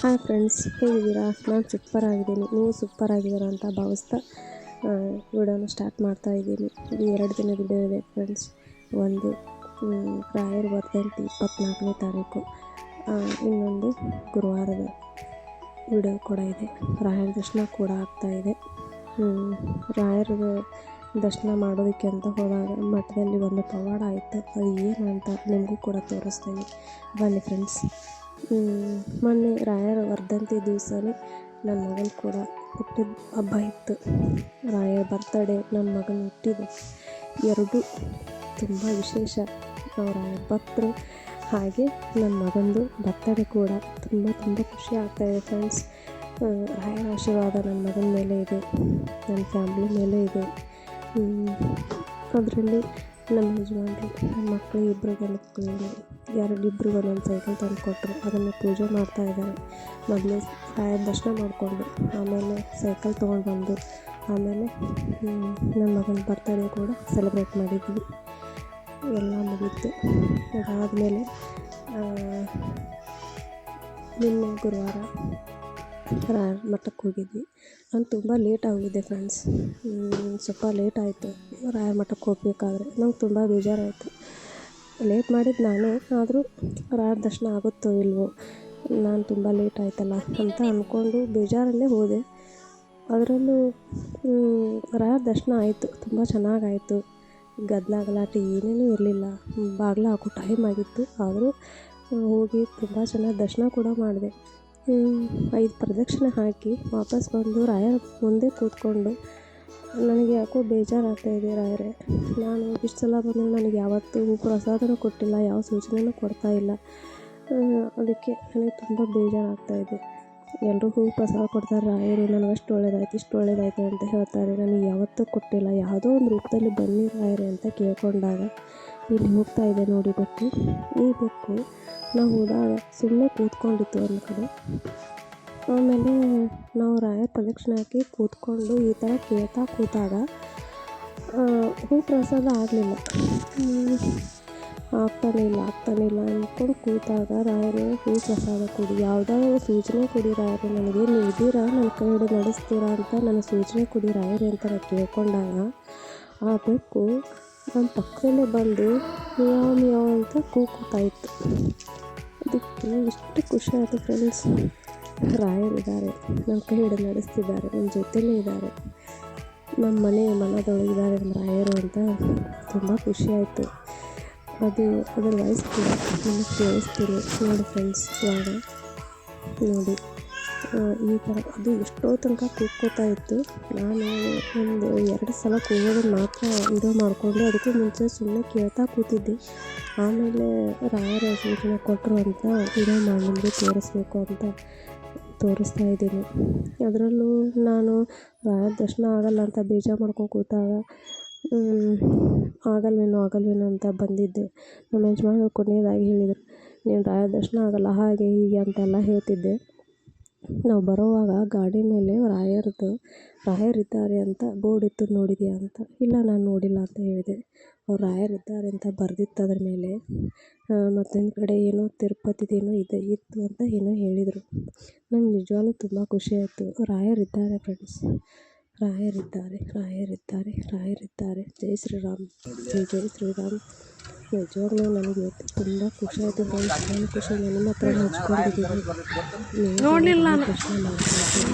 Hi friends, ಹೇಗಿದ್ದೀರಾ? ನಾನು super ಆಗಿದ್ದೀನಿ. ನೀವು ಸೂಪರ್ ಆಗಿದ್ದೀರಾ ಅಂತ ಭಾವಿಸ್ತಾ ವಿಡಿಯೋನ ಸ್ಟಾರ್ಟ್ ಮಾಡ್ತಾ ಇದ್ದೀನಿ. ಇದು 2 ದಿನದ ವಿಡಿಯೋ ಇದೆ ಫ್ರೆಂಡ್ಸ್. ಒಂದು ರಾಯರ ವರ್ಧಂತಿ 24ನೇ ತಾರೀಕು, ಇನ್ನೊಂದು ಗುರುವಾರದ ವಿಡಿಯೋ ಕೂಡ ಇದೆ. ರಾಯರ ದರ್ಶನ ಕೂಡ ಆಗ್ತಾಯಿದೆ. ರಾಯರ ದರ್ಶನ ಮಾಡೋದಕ್ಕೆ ಅಂತ ಹೋದಾಗ ಮಠದಲ್ಲಿ ಒಂದು ಪವಾಡ ಆಯಿತು. ಅದು ಏನು ಅಂತ ನಿಮಗೂ ಕೂಡ ತೋರಿಸ್ತೀನಿ, ಬನ್ನಿ ಫ್ರೆಂಡ್ಸ್. ಮೊನ್ನೆ ರಾಯರ ವರ್ಧಂತಿ ದಿವಸನೇ ನನ್ನ ಮಗನ ಕೂಡ ಹುಟ್ಟಿದ ಹಬ್ಬ ಇತ್ತು. ರಾಯರ ಬರ್ತಡೇ, ನನ್ನ ಮಗನ ಹುಟ್ಟಿದ್ದು, ಎರಡೂ ತುಂಬ ವಿಶೇಷ. ರಾಯರ ಭಕ್ತರು ಹಾಗೆ ನನ್ನ ಮಗಂದು ಬರ್ತಡೇ ಕೂಡ ತುಂಬ ಖುಷಿ ಆಗ್ತಾಯಿದೆ ಫ್ರೆಂಡ್ಸ್. ರಾಯರ ಆಶೀರ್ವಾದ ನನ್ನ ಮಗನ ಮೇಲೆ ಇದೆ, ನನ್ನ ಫ್ಯಾಮ್ಲಿ ಮೇಲೆ ಇದೆ. ಅದರಲ್ಲಿ ನಮ್ಮ ಯಜಮಾನ್ರು ನನ್ನ ಮಕ್ಕಳು ಇಬ್ಬರಿಗೂ ಒಂದೊಂದು ಸೈಕಲ್ ತಂದು ಕೊಟ್ಟರು. ಅದನ್ನು ಪೂಜೆ ಮಾಡ್ತಾ ಇದ್ದಾರೆ. ಮೊದಲು ರಾಯರ ದರ್ಶನ ಮಾಡಿಕೊಂಡು ಆಮೇಲೆ ಸೈಕಲ್ ತೊಗೊಂಡು ಬಂದು ಆಮೇಲೆ ನನ್ನ ಮಗನ ಬರ್ತಡೇ ಕೂಡ ಸೆಲೆಬ್ರೇಟ್ ಮಾಡಿದ್ವಿ. ಎಲ್ಲ ಮುಗೀತು. ಅದಾದಮೇಲೆ ನಿನ್ನೆ ಗುರುವಾರ ರಾಯರ ಮಠಕ್ಕೆ ಹೋಗಿದ್ವಿ. ನಾನು ತುಂಬ ಲೇಟ್ ಆಗೋಗಿದೆ ಫ್ರೆಂಡ್ಸ್. ಸ್ವಲ್ಪ ಲೇಟ್ ಆಯಿತು ರಾಯರ ಮಠಕ್ಕೆ ಹೋಗ್ಬೇಕಾದ್ರೆ. ನಂಗೆ ತುಂಬ ಬೇಜಾರಾಯಿತು. ಲೇಟ್ ಮಾಡಿದ್ದು ನಾನೇ, ಆದರೂ ರಾಯರ ದರ್ಶನ ಆಗುತ್ತೋ ಇಲ್ವೋ, ನಾನು ತುಂಬ ಲೇಟ್ ಆಯ್ತಲ್ಲ ಅಂತ ಅಂದ್ಕೊಂಡು ಬೇಜಾರಲ್ಲೇ ಹೋದೆ. ಅದರಲ್ಲೂ ರಾಯರ ದರ್ಶನ ಆಯಿತು, ತುಂಬ ಚೆನ್ನಾಗಾಯಿತು. ಗದ್ದಲ ಗಲಾಟೆ ಏನೇನೂ ಇರಲಿಲ್ಲ. ಬಾಗಿಲು ಹಾಕೋ ಟೈಮ್ ಆಗಿತ್ತು, ಆದರೂ ಹೋಗಿ ತುಂಬ ಚೆನ್ನಾಗಿ ದರ್ಶನ ಕೂಡ ಮಾಡಿದೆ. 5 ಪ್ರದಕ್ಷಿಣೆ ಹಾಕಿ ವಾಪಸ್ ಬಂದು ರಾಯರ ಮುಂದೆ ಕೂತ್ಕೊಂಡು ನನಗೆ ಯಾಕೋ ಬೇಜಾರಾಗ್ತಾಯಿದೆ. ರಾಯರೇ, ನಾನು ಇಷ್ಟು ಸಲ ಬಂದರೂ ನನಗೆ ಯಾವತ್ತೂ ಪ್ರಸಾದನೂ ಕೊಟ್ಟಿಲ್ಲ, ಯಾವ ಸೂಚನೆಯೂ ಕೊಡ್ತಾಯಿಲ್ಲ. ಅದಕ್ಕೆ ನನಗೆ ತುಂಬ ಬೇಜಾರಾಗ್ತಾಯಿದೆ. ಎಲ್ಲರೂ ಹೂವು ಪ್ರಸಾದ ಕೊಡ್ತಾರೆ, ರಾಯರು ನನಗೆ ಅಷ್ಟು ಒಳ್ಳೇದಾಯ್ತು ಇಷ್ಟು ಒಳ್ಳೇದಾಯ್ತು ಅಂತ ಹೇಳ್ತಾರೆ. ನನಗೆ ಯಾವತ್ತೂ ಕೊಟ್ಟಿಲ್ಲ. ಯಾವುದೋ ಒಂದು ರೂಪದಲ್ಲಿ ಬನ್ನಿ ರಾಯರೇ ಅಂತ ಕೇಳ್ಕೊಂಡಾಗ ಇಲ್ಲಿ ಹೋಗ್ತಾ ಇದೆ ನೋಡಿ ಬೆಕ್ಕು. ಈ ಬೆಕ್ಕು ನಾವು ಹೋದಾಗ ಸುಮ್ಮನೆ ಕೂತ್ಕೊಂಡಿತ್ತು ಒಂದು ಕಡೆ. ಆಮೇಲೆ ನಾವು ರಾಯರ ಪ್ರದಕ್ಷಿಣೆ ಹಾಕಿ ಕೂತ್ಕೊಂಡು ಈ ಥರ ಕೇಳ್ತಾ ಕೂತಾಗ ಹೂ ಪ್ರಸಾದ ಆಗಲಿಲ್ಲ. ಆಗ್ತಾನೆ ಇಲ್ಲ ಅಂದ್ಕೊಂಡು ಕೂತಾಗ ರಾಯರೇ ಹೂ ಪ್ರಸಾದ ಕೊಡಿ, ಯಾವುದಾದ್ರು ಸೂಚನೆ ಕೊಡಿ ರಾಯರೇ, ನನಗೆ ನೀವು ಇದ್ದೀರಾ, ನನ್ನ ಕೈ ಹಿಡಿದು ನಡೆಸ್ತೀರಾ ಅಂತ ನನಗೆ ಸೂಚನೆ ಕೊಡಿ ರಾಯರೇ ಅಂತ ನಾನು ಕೇಳ್ಕೊಂಡಾಗ ಆ ಬೆಕ್ಕು ನಮ್ಮ ಪಕ್ಕದಲ್ಲೇ ಬಂದು ಮಿಯಾವ್ ಅಂತ ಕೂಗ್ತಾಯಿತ್ತು. ಅದಕ್ಕೆ ಎಷ್ಟು ಖುಷಿ ಆಯಿತು ಫ್ರೆಂಡ್ಸ್. ರಾಯರಿದ್ದಾರೆ, ನನ್ನ ಕೈ ಹಿಡಿದು ನಡೆಸ್ತಿದ್ದಾರೆ, ನನ್ನ ಜೊತೆಲೇ ಇದ್ದಾರೆ, ನಮ್ಮ ಮನದೊಳಗಿದ್ದಾರೆ ನಮ್ಮ ರಾಯರು ಅಂತ ತುಂಬ ಖುಷಿಯಾಯಿತು. ಅದರ ವಾಯ್ಸ್ ಕೂಡ ನಿಮಗೆ ಕೇಳಿಸ್ತೀನಿ ನೋಡಿ ಫ್ರೆಂಡ್ಸ್. ಇವಾಗ ನೋಡಿ ಈ ಥರ ಅದು ಎಷ್ಟೋ ತನಕ ಕೂಗ್ಕೋತಾ ಇತ್ತು. ನಾನು ಒಂದು 2 ಸಲ ಕೂಗೋದನ್ನು ಮಾತ್ರ ವಿಡಿಯೋ ಮಾಡಿಕೊಂಡು ಅದಕ್ಕೂ ಮುಂಚೆ ಸುಮ್ಮನೆ ಕೇಳ್ತಾ ಕೂತಿದ್ದೆ. ಆಮೇಲೆ ರಾಯರ ಸೂಚನೆ ಕೊಟ್ಟರು ಅಂತ ವಿಡಿಯೋ ಮಾಡಿ ನಿಮಗೆ ತೋರಿಸ್ಬೇಕು ಅಂತ ತೋರಿಸ್ತಾ ಇದ್ದೀನಿ. ಅದರಲ್ಲೂ ನಾನು ರಾಯರ ದರ್ಶನ ಆಗಲ್ಲ ಅಂತ ಬೇಜಾರು ಮಾಡ್ಕೊಂಡು ಕೂತಾಗ ಆಗಲ್ವೇನೋ ಅಂತ ಬಂದಿದ್ದೆ. ನಮ್ಮ ಯಜಮಾನರು ಕೊನೆಯದಾಗಿ ಹೇಳಿದರು, ನೀನು ರಾಯರ ದರ್ಶನ ಆಗಲ್ಲ ಹಾಗೆ ಹೀಗೆ ಅಂತೆಲ್ಲ ಹೇಳ್ತಿದ್ದೆ. ನಾವು ಬರೋವಾಗ ಗಾಡಿ ಮೇಲೆ ರಾಯರಿದ್ದಾರೆ ಅಂತ ಬೋರ್ಡ್ ಇತ್ತು, ನೋಡಿದೆಯಾ ಅಂತ. ಇಲ್ಲ, ನಾನು ನೋಡಿಲ್ಲ ಅಂತ ಹೇಳಿದೆ. ಅವ್ರು ರಾಯರಿದ್ದಾರೆ ಅಂತ ಬರೆದಿತ್ತು ಅದ್ರ ಮೇಲೆ. ಮತ್ತೊಂದು ಕಡೆ ಏನೋ ತಿರುಪತಿದೇನೋ ಇತ್ತು ಅಂತ ಏನೋ ಹೇಳಿದರು. ನಂಗೆ ನಿಜವಾಗ್ಲೂ ತುಂಬ ಖುಷಿಯಾಯಿತು. ರಾಯರಿದ್ದಾರೆ ಫ್ರೆಂಡ್ಸ್, ರಾಯರಿದ್ದಾರೆ. ಜೈ ಶ್ರೀರಾಮ್, ಜೈ ಶ್ರೀರಾಮ್. ನಿಜವಾಗ್ಲೂ ನನಗೆ ಇವತ್ತು ತುಂಬ ಖುಷಿಯಾಯಿತು ಫ್ರೆಂಡ್ಸ್. ನನ್ನ ಖುಷಿ ನಿಮ್ಮ ಹತ್ರ ಹಂಚ್ಕೊಂಡಿದ್ದೀನಿ. ನೀವು ಖುಷಿ ಮಾಡ್ತೀನಿ.